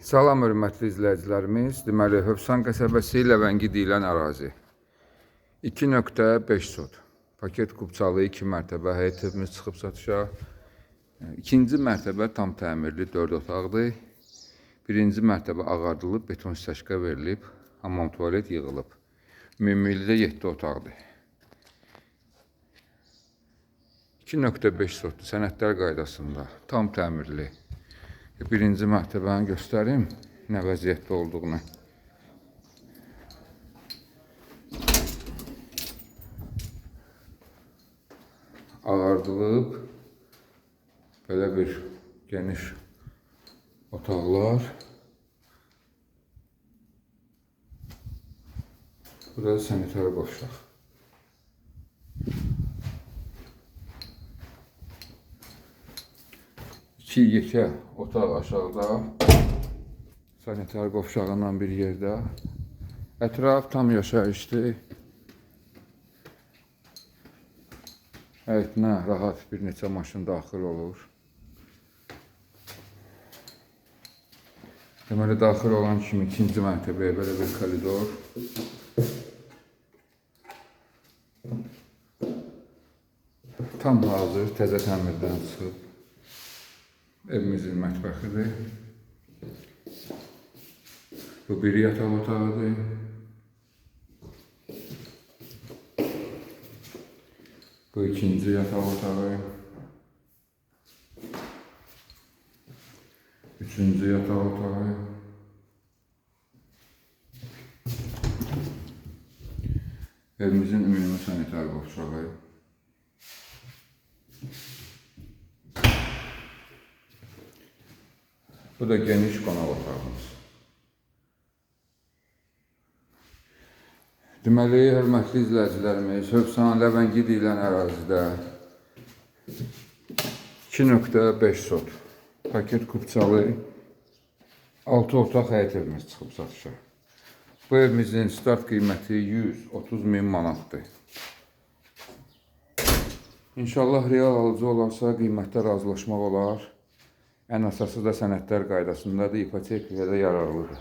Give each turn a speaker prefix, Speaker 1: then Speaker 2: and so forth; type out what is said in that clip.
Speaker 1: Salam hörmətli izləyicilərimiz. Deməli, Hövsan qəsəbəsi Ləvəngi deyilən ərazi. 2.5 sot. Paket kubçalı 2 mərtəbə həyət evimiz çıxıb satışa. İkinci mərtəbə tam təmirli 4 otaqdır. Birinci mərtəbə ağardılıb, beton stəşka verilib, hamam tualet yığılıb. Ümumilikdə 7 otaqdır. 2.5 sotdur, sənədlər qaydasında, tam təmirli. Birinci mərtəbəni göstərim, nə vəziyyətdə olduğunu. Ağardılıb, belə bir geniş otaqlar. Burada sanitar qovşaq. İki yekə otaq aşağıda, sanitar qovşağından bir yerdə. Ətraf tam yaşayışdır. Həyətinə rahat bir neçə maşın daxil olur. Deməli, daxil olan kimi ikinci mərtəbəyə belə bir koridor. Tam hazır, təzə təmirdən çıxıb. Evimizin mətbəxidir. Bu bir yataq otağıdır. Bu ikinci yataq otağı. Üçüncü yataq otağı. Evimizin ümumi sanitar qovşağı. Bu da geniş qonaq otağımız. Deməli, hörmətli izləyicilərimiz, Hövsan Ləvəngi deyilən ərazidə 2.5 sot paket kubçalı 6 otaq həyət evimiz çıxıb satışa. Bu evimizin start qiyməti 130.000 manatdır. İnşallah real alıcı olarsa qiymətdə razılaşmaq olar. Ən əsası da sənədlər qaydasındadır, ipotekaya da yararlıdır.